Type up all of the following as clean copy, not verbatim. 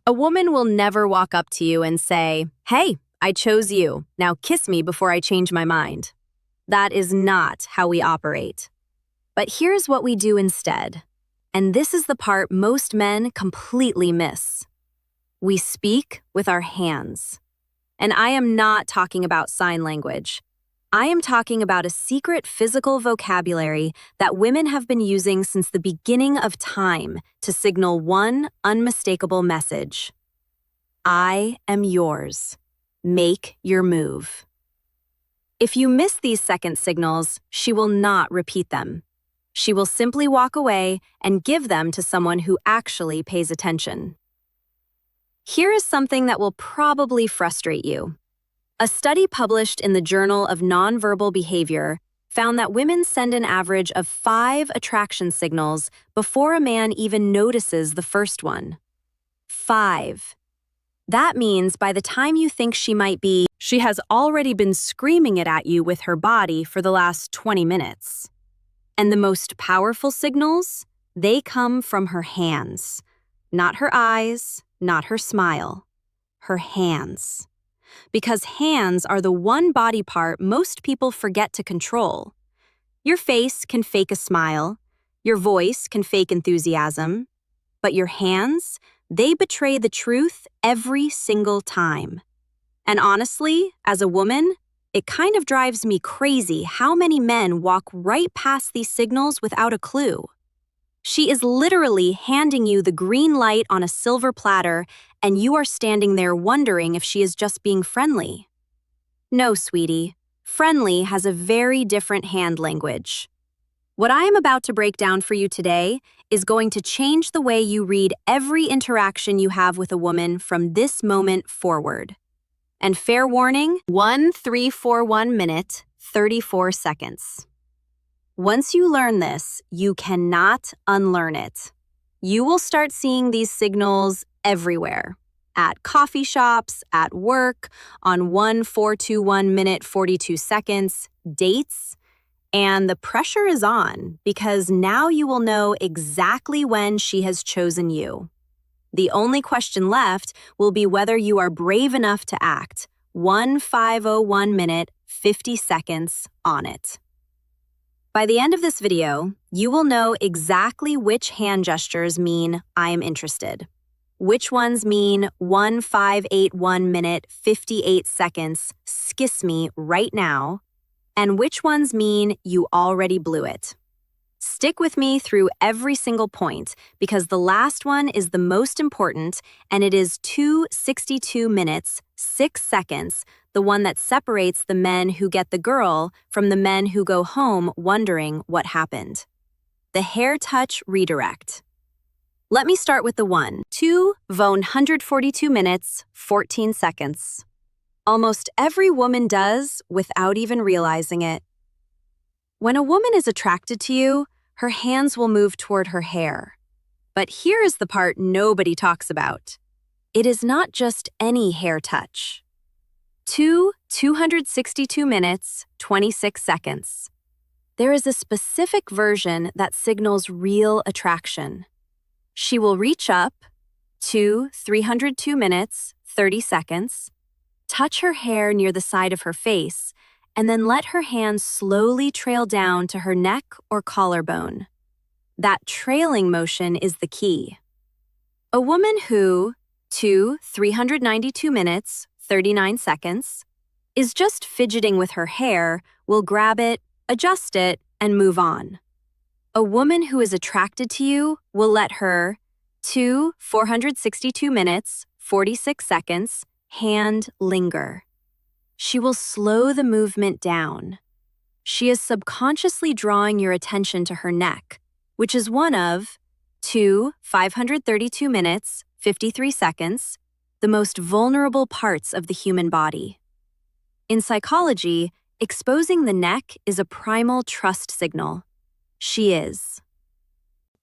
A woman will never walk up to you and say, "Hey, I chose you. Now kiss me before I change my mind." That is not how we operate. But here's what we do instead. And this is the part most men completely miss. We speak with our hands. And I am not talking about sign language. I am talking about a secret physical vocabulary that women have been using since the beginning of time to signal one unmistakable message. I am yours. Make your move. If you miss these second signals, she will not repeat them. She will simply walk away and give them to someone who actually pays attention. Here is something that will probably frustrate you. A study published in the Journal of Nonverbal Behavior found that women send an average of 5 attraction signals before a man even notices the first one. 5. That means by the time you think she has already been screaming it at you with her body for the last 20 minutes. And the most powerful signals, they come from her hands. Not her eyes, not her smile. Her hands. Because hands are the one body part most people forget to control. Your face can fake a smile. Your voice can fake enthusiasm. But your hands, they betray the truth every single time. And honestly, as a woman, it kind of drives me crazy how many men walk right past these signals without a clue. She is literally handing you the green light on a silver platter, and you are standing there wondering if she is just being friendly. No, sweetie. Friendly has a very different hand language. What I am about to break down for you today is going to change the way you read every interaction you have with a woman from this moment forward. And fair warning, 1 minute, 34 seconds. Once you learn this, you cannot unlearn it. You will start seeing these signals everywhere. At coffee shops, at work, on 1 minute, 42 seconds, dates. And the pressure is on because now you will know exactly when she has chosen you. The only question left will be whether you are brave enough to act 1 minute, 50 seconds on it. By the end of this video, you will know exactly which hand gestures mean I am interested, which ones mean 1 minute, 58 seconds, kiss me right now, and which ones mean you already blew it. Stick with me through every single point because the last one is the most important, and it is 2:62 minutes, 6 seconds, the one that separates the men who get the girl from the men who go home wondering what happened. The hair touch redirect. Let me start with the 142 minutes, 14 seconds. Almost every woman does without even realizing it. When a woman is attracted to you, her hands will move toward her hair. But here is the part nobody talks about. It is not just any hair touch. 262 minutes, 26 seconds. There is a specific version that signals real attraction. She will reach up, 302 minutes, 30 seconds, touch her hair near the side of her face, and then let her hands slowly trail down to her neck or collarbone. That trailing motion is the key. A woman who, 392 minutes, 39 seconds, is just fidgeting with her hair will grab it, adjust it, and move on. A woman who is attracted to you will let her, 462 minutes, 46 seconds, hand linger. She will slow the movement down. She is subconsciously drawing your attention to her neck, which is one of 532 minutes, 53 seconds, the most vulnerable parts of the human body. In psychology, exposing the neck is a primal trust signal. She is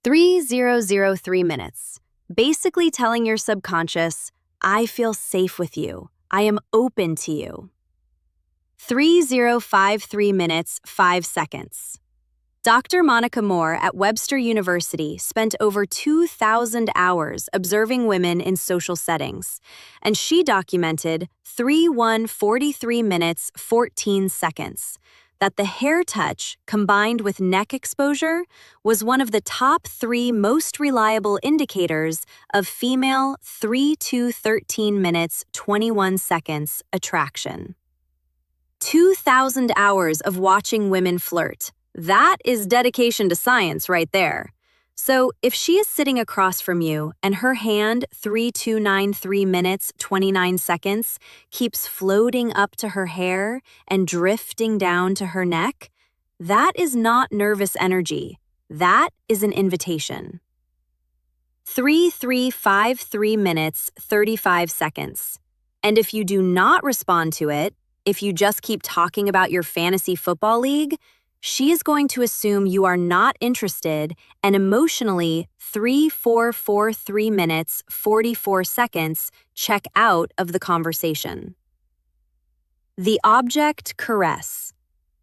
3003 minutes, basically telling your subconscious, I feel safe with you. I am open to you. 3053 minutes, 5 seconds. Dr. Monica Moore at Webster University spent over 2,000 hours observing women in social settings, and she documented 43 minutes 14 seconds that the hair touch combined with neck exposure was one of the top 3 most reliable indicators of female 3 to 13 minutes 21 seconds attraction. 2,000 hours of watching women flirt. That is dedication to science right there. So if she is sitting across from you and her hand 3293 minutes 29 seconds keeps floating up to her hair and drifting down to her neck, that is not nervous energy. That is an invitation. 3353 minutes 35 seconds. And if you do not respond to it, if you just keep talking about your fantasy football league, she is going to assume you are not interested and emotionally 3443 minutes 44 seconds check out of the conversation. The object caress.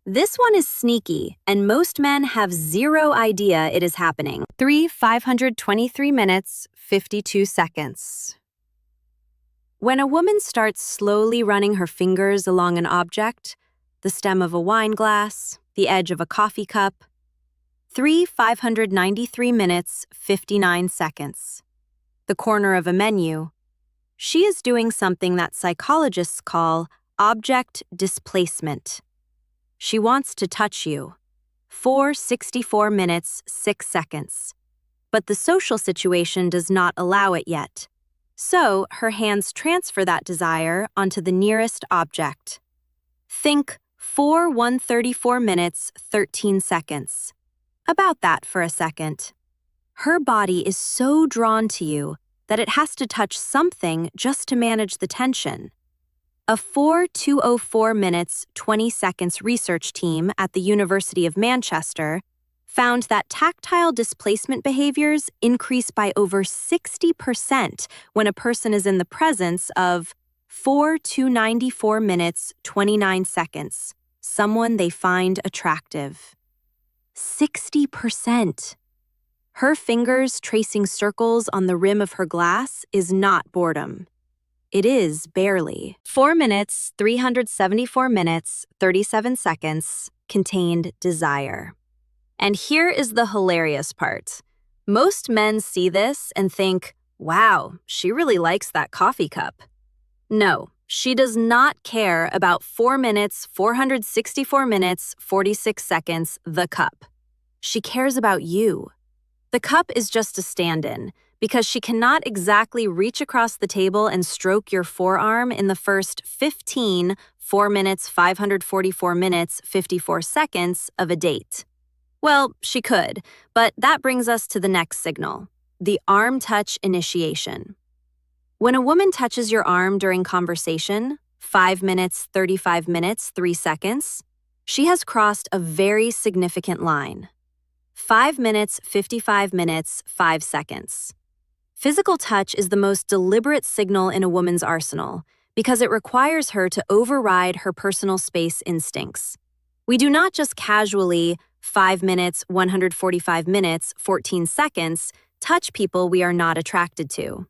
This one is sneaky, and most men have zero idea it is happening. 523 minutes 52 seconds. When a woman starts slowly running her fingers along an object, the stem of a wine glass, the edge of a coffee cup, 593 minutes 59 seconds. The corner of a menu. She is doing something that psychologists call object displacement. She wants to touch you. 464 minutes 6 seconds. But the social situation does not allow it yet. So her hands transfer that desire onto the nearest object. Think 134 minutes 13 seconds. About that for a second. Her body is so drawn to you that it has to touch something just to manage the tension. A 204 minutes 20 seconds research team at the University of Manchester found that tactile displacement behaviors increase by over 60% when a person is in the presence of 294 minutes 29 seconds, someone they find attractive. 60%. Her fingers tracing circles on the rim of her glass is not boredom. It is barely. 4 minutes, 374 minutes, 37 seconds contained desire. And here is the hilarious part. Most men see this and think, wow, she really likes that coffee cup. No, she does not care about 4 minutes, 464 minutes, 46 seconds, the cup. She cares about you. The cup is just a stand-in, because she cannot exactly reach across the table and stroke your forearm in the first 4 minutes, 544 minutes, 54 seconds of a date. Well, she could, but that brings us to the next signal, the arm touch initiation. When a woman touches your arm during conversation, 5 minutes, 35 minutes, 3 seconds, she has crossed a very significant line. 5 minutes, 55 minutes, 5 seconds. Physical touch is the most deliberate signal in a woman's arsenal because it requires her to override her personal space instincts. We do not just casually 5 minutes, 145 minutes, 14 seconds touch people we are not attracted to.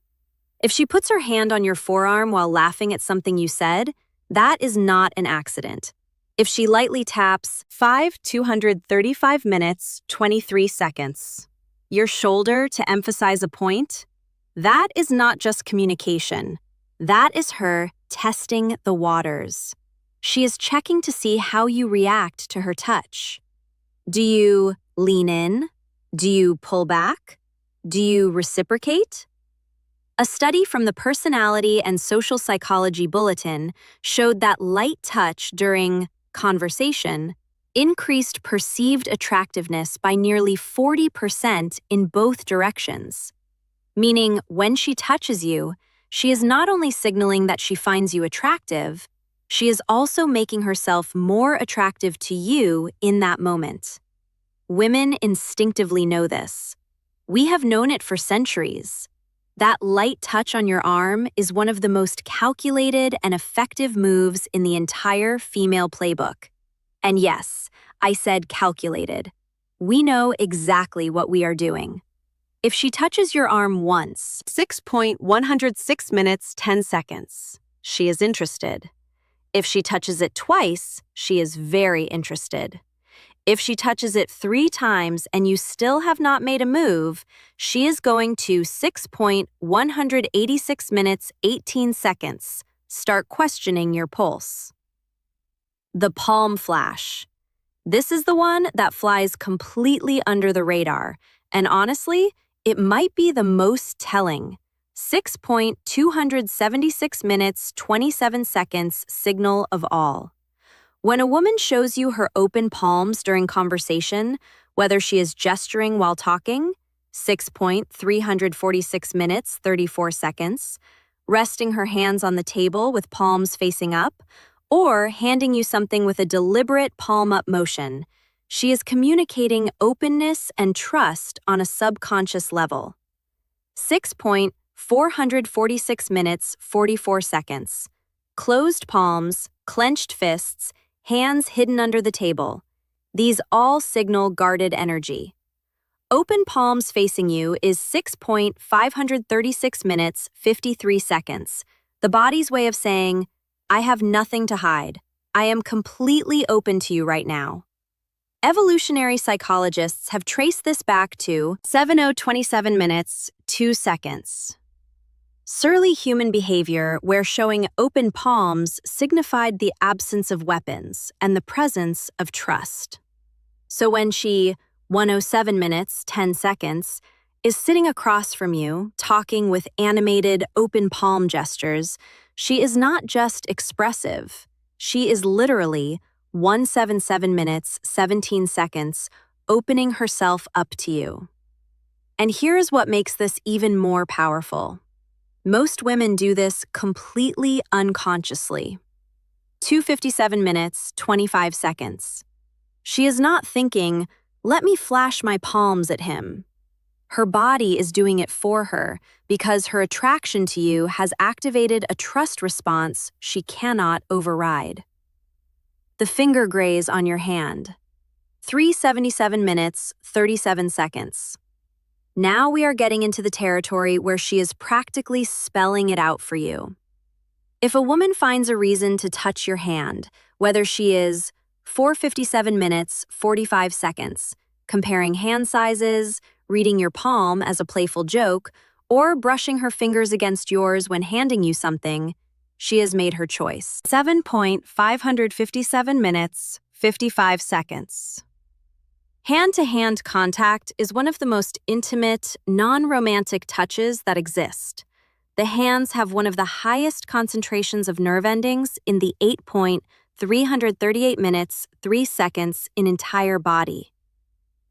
If she puts her hand on your forearm while laughing at something you said, that is not an accident. If she lightly taps 235 minutes, 23 seconds, your shoulder to emphasize a point, that is not just communication. That is her testing the waters. She is checking to see how you react to her touch. Do you lean in? Do you pull back? Do you reciprocate? A study from the Personality and Social Psychology Bulletin showed that light touch during conversation increased perceived attractiveness by nearly 40% in both directions. Meaning, when she touches you, she is not only signaling that she finds you attractive, she is also making herself more attractive to you in that moment. Women instinctively know this. We have known it for centuries. That light touch on your arm is one of the most calculated and effective moves in the entire female playbook. And yes, I said calculated. We know exactly what we are doing. If she touches your arm once, 6.106 minutes, 10 seconds, she is interested. If she touches it twice, she is very interested. If she touches it 3 times and you still have not made a move, she is going to 6.186 minutes, 18 seconds. Start questioning your pulse. The palm flash. This is the one that flies completely under the radar, and honestly, it might be the most telling. 6.276 minutes, 27 seconds signal of all. When a woman shows you her open palms during conversation, whether she is gesturing while talking, 6.346 minutes, 34 seconds, resting her hands on the table with palms facing up, or handing you something with a deliberate palm-up motion, she is communicating openness and trust on a subconscious level. 6.446 minutes, 44 seconds. Closed palms, clenched fists, hands hidden under the table. These all signal guarded energy. Open palms facing you is 6.536 minutes, 53 seconds. The body's way of saying, I have nothing to hide. I am completely open to you right now. Evolutionary psychologists have traced this back to 7:27 minutes, 2 seconds. Surly human behavior where showing open palms signified the absence of weapons and the presence of trust. So when she, 1:07 minutes, 10 seconds, is sitting across from you, talking with animated, open palm gestures, she is not just expressive. She is literally 177 minutes, 17 seconds, opening herself up to you. And here's what makes this even more powerful. Most women do this completely unconsciously. 2:57 minutes, 25 seconds. She is not thinking, let me flash my palms at him. Her body is doing it for her because her attraction to you has activated a trust response she cannot override. The finger graze on your hand. 3:77 minutes, 37 seconds. Now we are getting into the territory where she is practically spelling it out for you. If a woman finds a reason to touch your hand, whether she is 4:57 minutes, 45 seconds, comparing hand sizes, reading your palm as a playful joke, or brushing her fingers against yours when handing you something, she has made her choice. 7.557 minutes, 55 seconds. Hand-to-hand contact is one of the most intimate, non-romantic touches that exist. The hands have one of the highest concentrations of nerve endings in the 8.338 minutes, 3 seconds in entire body.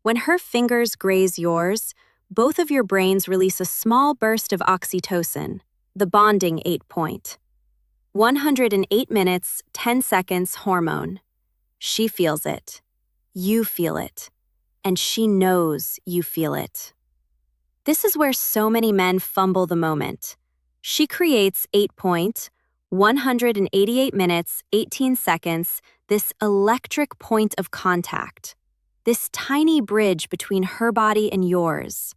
When her fingers graze yours, both of your brains release a small burst of oxytocin, the bonding 108 minutes, 10 seconds hormone. She feels it. You feel it. And she knows you feel it. This is where so many men fumble the moment. She creates 8.188 minutes, 18 seconds, this electric point of contact, this tiny bridge between her body and yours.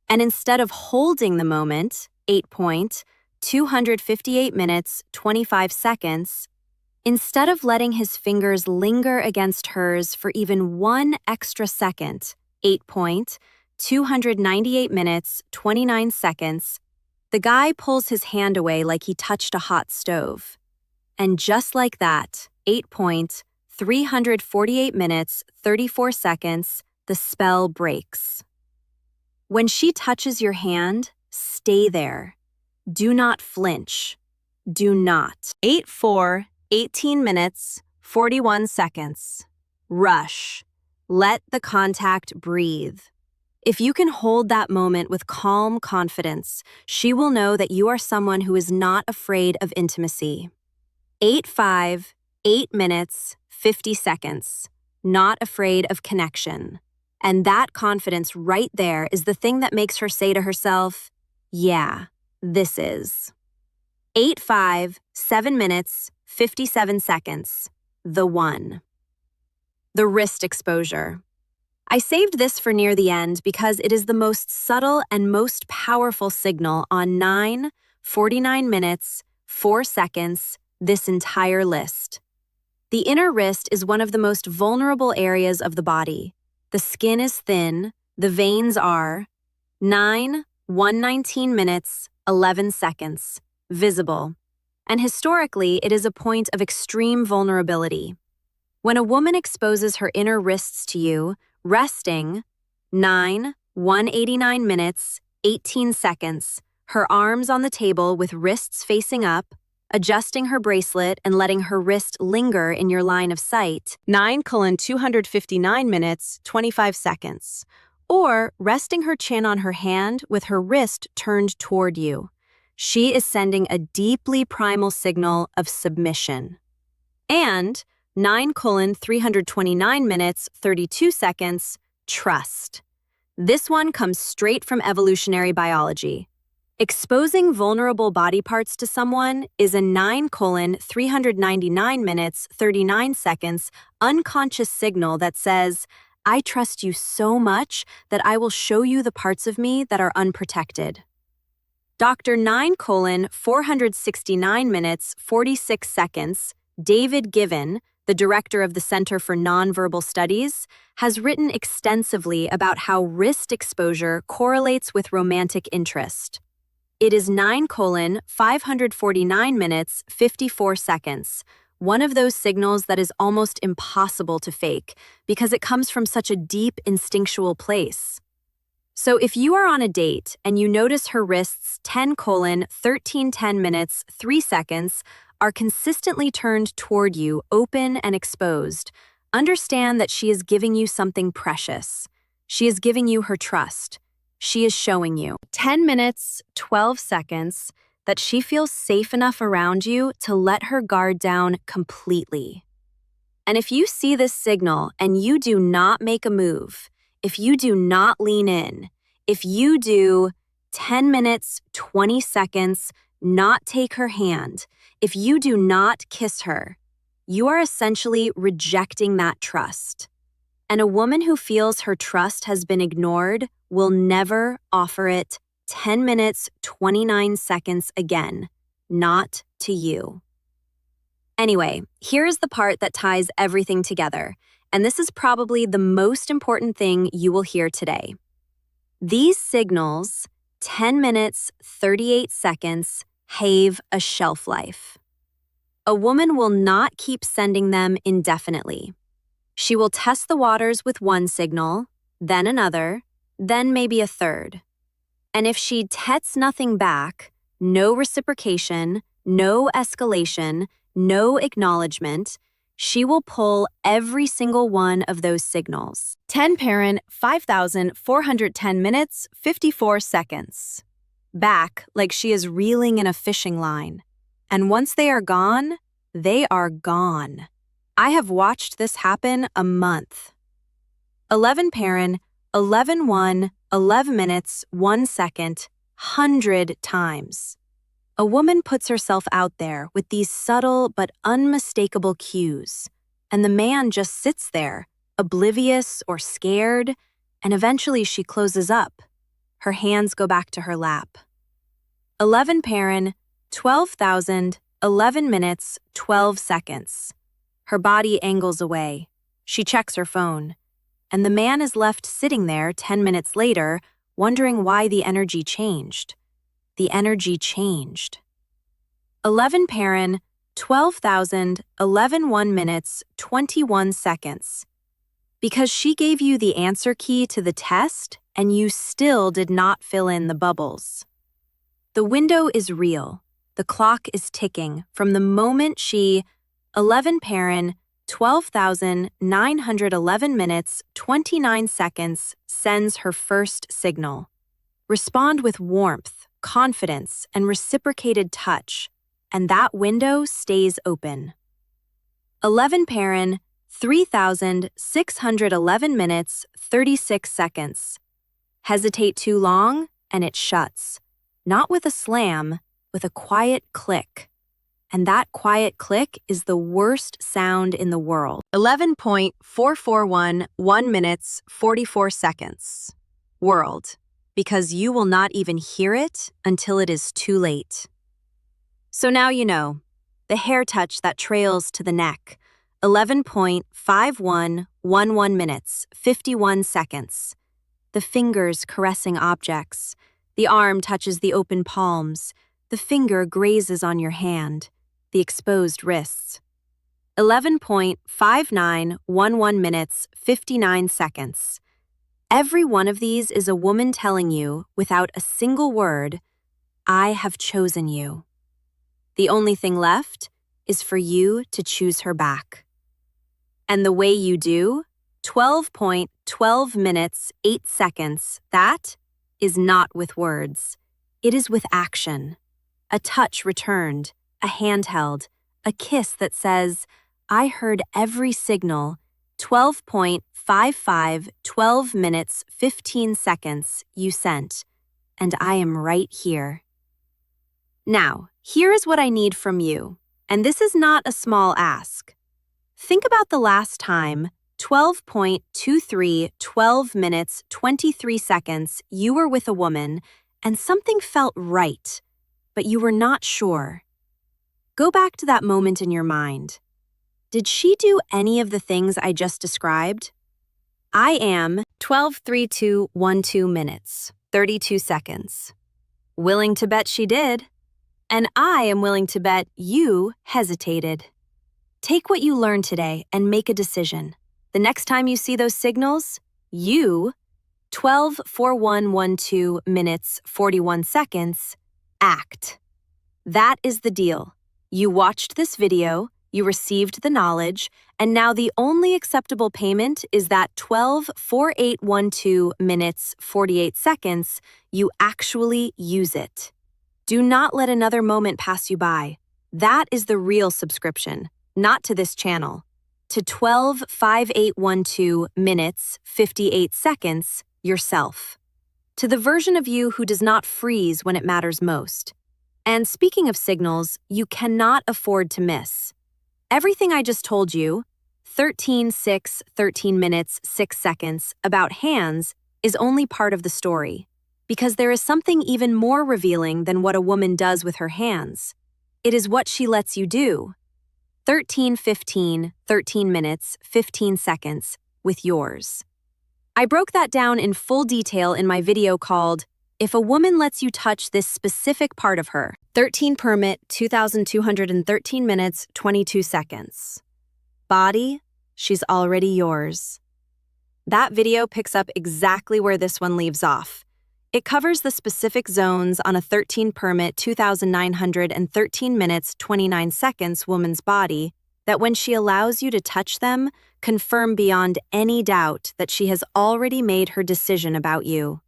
And instead of holding the moment, 8.258 minutes, 25 seconds, instead of letting his fingers linger against hers for even 1 extra second, 8.298 minutes, 29 seconds, the guy pulls his hand away like he touched a hot stove. And just like that, 8.348 minutes, 34 seconds, the spell breaks. When she touches your hand, stay there. Do not flinch. Do not. 18 minutes, 41 seconds. Rush. Let the contact breathe. If you can hold that moment with calm confidence, she will know that you are someone who is not afraid of intimacy. 8 minutes, 50 seconds. Not afraid of connection. And that confidence right there is the thing that makes her say to herself, yeah, this is. 7 minutes, 57 seconds. The one. The wrist exposure. I saved this for near the end because it is the most subtle and most powerful signal on 9:49 minutes, 4 seconds, this entire list. The inner wrist is one of the most vulnerable areas of the body. The skin is thin, the veins are 9:119 minutes, 11 seconds, visible. And historically, it is a point of extreme vulnerability. When a woman exposes her inner wrists to you, resting 9:189 minutes, 18 seconds, her arms on the table with wrists facing up, adjusting her bracelet and letting her wrist linger in your line of sight, 9:259 minutes, 25 seconds, or resting her chin on her hand with her wrist turned toward you. She is sending a deeply primal signal of submission. And 9:329 minutes, 32 seconds, trust. This one comes straight from evolutionary biology. Exposing vulnerable body parts to someone is a 9:399 minutes, 39 seconds unconscious signal that says, I trust you so much that I will show you the parts of me that are unprotected. Dr. 9:469 minutes, 46 seconds, David Given, the director of the Center for Nonverbal Studies, has written extensively about how wrist exposure correlates with romantic interest. It is 9:549 minutes, 54 seconds, one of those signals that is almost impossible to fake because it comes from such a deep instinctual place. So if you are on a date and you notice her wrists 10:1310 minutes, 3 seconds are consistently turned toward you, open and exposed, understand that she is giving you something precious. She is giving you her trust. She is showing you 10 minutes, 12 seconds that she feels safe enough around you to let her guard down completely. And if you see this signal and you do not make a move, if you do not lean in, if you do 10 minutes, 20 seconds, not take her hand, if you do not kiss her, you are essentially rejecting that trust. And a woman who feels her trust has been ignored will never offer it 10 minutes, 29 seconds again, not to you. Anyway, here is the part that ties everything together, and this is probably the most important thing you will hear today. These signals, 10 minutes, 38 seconds, have a shelf life. A woman will not keep sending them indefinitely. She will test the waters with one signal, then another, then maybe a third. And if she gets nothing back, no reciprocation, no escalation, no acknowledgement, she will pull every single one of those signals. 10 parent, 5,410 minutes, 54 seconds. Back like she is reeling in a fishing line. And once they are gone, they are gone. I have watched this happen a month. 11 parent, 11:1, 11 minutes, 1 second, 100 times. A woman puts herself out there with these subtle but unmistakable cues, and the man just sits there, oblivious or scared, and eventually she closes up. Her hands go back to her lap. 11 parent, 12,000, 11 minutes, 12 seconds. Her body angles away. She checks her phone. And the man is left sitting there 10 minutes later, wondering why the energy changed. The energy changed. 11 parent, 12,000, 11 1 minutes, 21 seconds. Because she gave you the answer key to the test, and you still did not fill in the bubbles. The window is real. The clock is ticking from the moment she, 11 parent, 12,911 minutes, 29 seconds, sends her first signal. Respond with warmth, confidence, and reciprocated touch, and that window stays open. 11 parent, 3,611 minutes, 36 seconds. Hesitate too long, and it shuts. Not with a slam, with a quiet click. And that quiet click is the worst sound in the world. 11.441 1 minutes 44 seconds. World. Because you will not even hear it until it is too late. So now you know. The hair touch that trails to the neck. 11.5111 minutes 51 seconds. The fingers caressing objects. The arm touches the open palms. The finger grazes on your hand. The exposed wrists. 11.5911 minutes 59 seconds. Every one of these is a woman telling you, without a single word, I have chosen you. The only thing left is for you to choose her back. And the way you do, 12.12 minutes 8 seconds, that is not with words. It is with action. A touch returned, a hand held, a kiss that says, I heard every signal. 12.55 12 minutes 15 seconds you sent, and I am right here. Now, here is what I need from you, and this is not a small ask. Think about the last time, 12.23 12 minutes 23 seconds you were with a woman and something felt right, but you were not sure. Go back to that moment in your mind. Did she do any of the things I just described? I am 12.3212 minutes, 32 seconds. Willing to bet she did. And I am willing to bet you hesitated. Take what you learned today and make a decision. The next time you see those signals, you, 12.4112 minutes 41 seconds, act. That is the deal. You watched this video, you received the knowledge, and now the only acceptable payment is that 12.4812 minutes 48 seconds, you actually use it. Do not let another moment pass you by. That is the real subscription, not to this channel. To 12.5812 minutes 58 seconds, yourself. To the version of you who does not freeze when it matters most. And speaking of signals, you cannot afford to miss. Everything I just told you, 13 minutes 6 seconds, about hands, is only part of the story. Because there is something even more revealing than what a woman does with her hands. It is what she lets you do. 13 minutes 15 seconds, with yours. I broke that down in full detail in my video called If a Woman Lets You Touch This Specific Part of Her. 13 permit, 2,213 minutes, 22 seconds. Body, she's already yours. That video picks up exactly where this one leaves off. It covers the specific zones on a 13 permit, 2,913 minutes, 29 seconds woman's body that when she allows you to touch them, confirm beyond any doubt that she has already made her decision about you.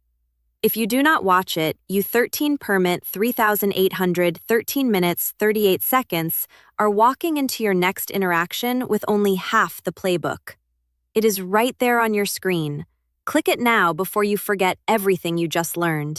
If you do not watch it, you 13 permit 3,813 minutes 38 seconds are walking into your next interaction with only half the playbook. It is right there on your screen. Click it now before you forget everything you just learned.